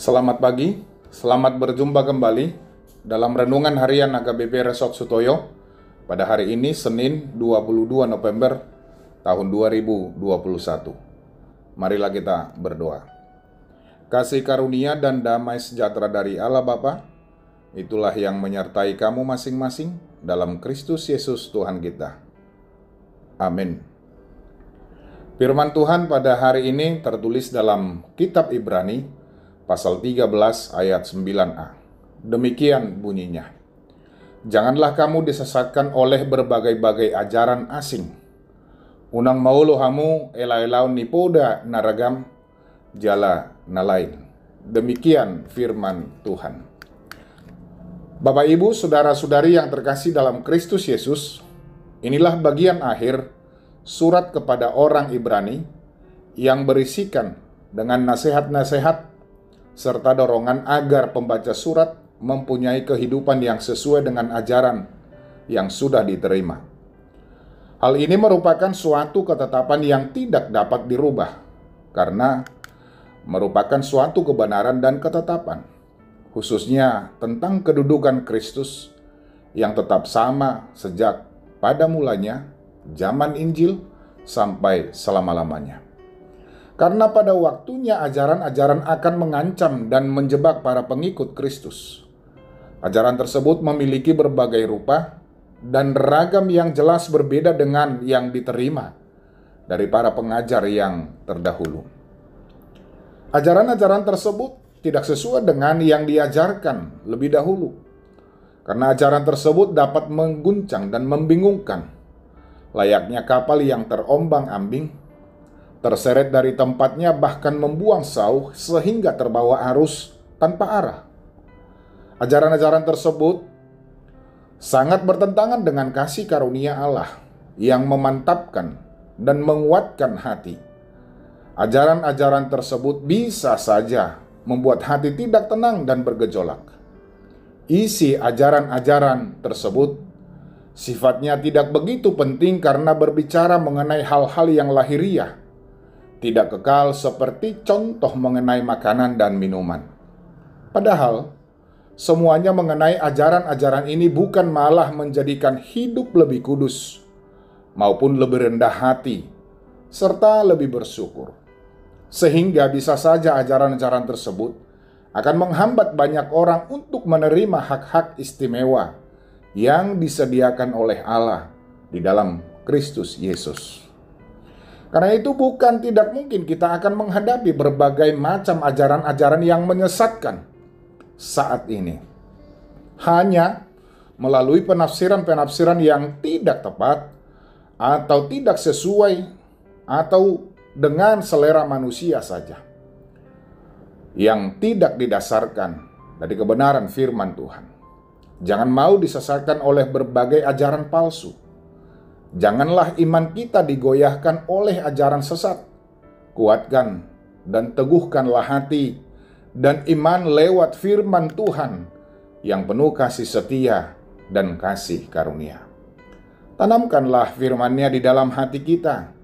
Selamat pagi, selamat berjumpa kembali dalam Renungan Harian HKBP Resort Sutoyo pada hari ini Senin 22 November tahun 2021. Marilah kita berdoa. Kasih karunia dan damai sejahtera dari Allah Bapa, itulah yang menyertai kamu masing-masing dalam Kristus Yesus Tuhan kita. Amin. Firman Tuhan pada hari ini tertulis dalam Kitab Ibrani pasal 13 ayat 9a. Demikian bunyinya. Janganlah kamu disesatkan oleh berbagai-bagai ajaran asing. Unang maulo hamu ela-elau nipoda naragam jala nalain. Demikian firman Tuhan. Bapak Ibu, saudara-saudari yang terkasih dalam Kristus Yesus, inilah bagian akhir surat kepada orang Ibrani yang berisikan dengan nasihat-nasihat serta dorongan agar pembaca surat mempunyai kehidupan yang sesuai dengan ajaran yang sudah diterima. Hal ini merupakan suatu ketetapan yang tidak dapat dirubah, karena merupakan suatu kebenaran dan ketetapan, khususnya tentang kedudukan Kristus yang tetap sama sejak pada mulanya, zaman Injil, sampai selama-lamanya. Karena pada waktunya ajaran-ajaran akan mengancam dan menjebak para pengikut Kristus. Ajaran tersebut memiliki berbagai rupa dan ragam yang jelas berbeda dengan yang diterima dari para pengajar yang terdahulu. Ajaran-ajaran tersebut tidak sesuai dengan yang diajarkan lebih dahulu, karena ajaran tersebut dapat mengguncang dan membingungkan, layaknya kapal yang terombang-ambing, terseret dari tempatnya, bahkan membuang sauh sehingga terbawa arus tanpa arah. Ajaran-ajaran tersebut sangat bertentangan dengan kasih karunia Allah yang memantapkan dan menguatkan hati. Ajaran-ajaran tersebut bisa saja membuat hati tidak tenang dan bergejolak. Isi ajaran-ajaran tersebut sifatnya tidak begitu penting karena berbicara mengenai hal-hal yang lahiriah, tidak kekal seperti contoh mengenai makanan dan minuman. Padahal, semuanya mengenai ajaran-ajaran ini bukan malah menjadikan hidup lebih kudus, maupun lebih rendah hati, serta lebih bersyukur. Sehingga bisa saja ajaran-ajaran tersebut akan menghambat banyak orang untuk menerima hak-hak istimewa yang disediakan oleh Allah di dalam Kristus Yesus. Karena itu bukan tidak mungkin kita akan menghadapi berbagai macam ajaran-ajaran yang menyesatkan saat ini. Hanya melalui penafsiran-penafsiran yang tidak tepat atau tidak sesuai atau dengan selera manusia saja, yang tidak didasarkan dari kebenaran firman Tuhan. Jangan mau disesatkan oleh berbagai ajaran palsu. Janganlah iman kita digoyahkan oleh ajaran sesat. Kuatkan dan teguhkanlah hati dan iman lewat firman Tuhan yang penuh kasih setia dan kasih karunia. Tanamkanlah firman-Nya di dalam hati kita,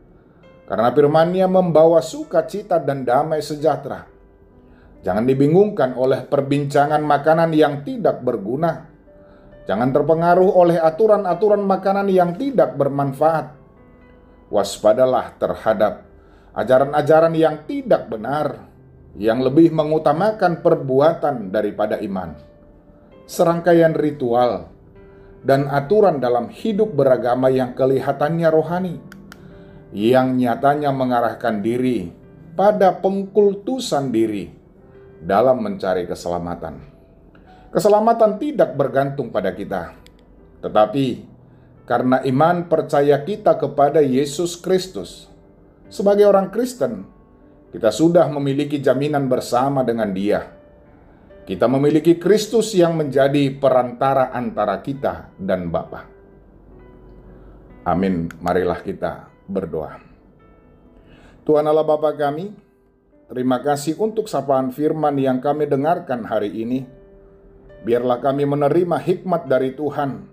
karena firman-Nya membawa sukacita dan damai sejahtera. Jangan dibingungkan oleh perbincangan makanan yang tidak berguna. Jangan terpengaruh oleh aturan-aturan makanan yang tidak bermanfaat. Waspadalah terhadap ajaran-ajaran yang tidak benar, yang lebih mengutamakan perbuatan daripada iman. Serangkaian ritual dan aturan dalam hidup beragama yang kelihatannya rohani, yang nyatanya mengarahkan diri pada pengkultusan diri dalam mencari keselamatan. Keselamatan tidak bergantung pada kita, tetapi karena iman percaya kita kepada Yesus Kristus. Sebagai orang Kristen, kita sudah memiliki jaminan bersama dengan Dia. Kita memiliki Kristus yang menjadi perantara antara kita dan Bapa. Amin. Marilah kita berdoa. Tuhan Allah Bapa kami, terima kasih untuk sapaan firman yang kami dengarkan hari ini. Biarlah kami menerima hikmat dari Tuhan,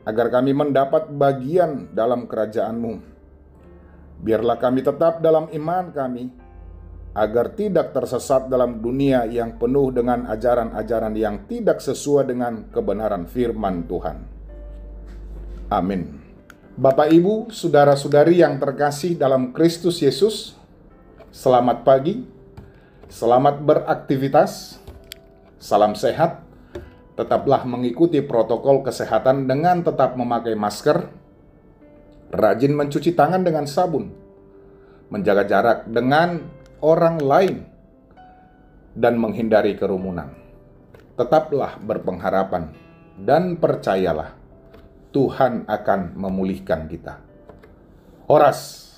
agar kami mendapat bagian dalam kerajaan-Mu. Biarlah kami tetap dalam iman kami, agar tidak tersesat dalam dunia yang penuh dengan ajaran-ajaran yang tidak sesuai dengan kebenaran firman Tuhan. Amin. Bapak, Ibu, saudara-saudari yang terkasih dalam Kristus Yesus, selamat pagi, selamat beraktivitas, salam sehat. Tetaplah mengikuti protokol kesehatan dengan tetap memakai masker, rajin mencuci tangan dengan sabun, menjaga jarak dengan orang lain, dan menghindari kerumunan. Tetaplah berpengharapan dan percayalah, Tuhan akan memulihkan kita. Horas.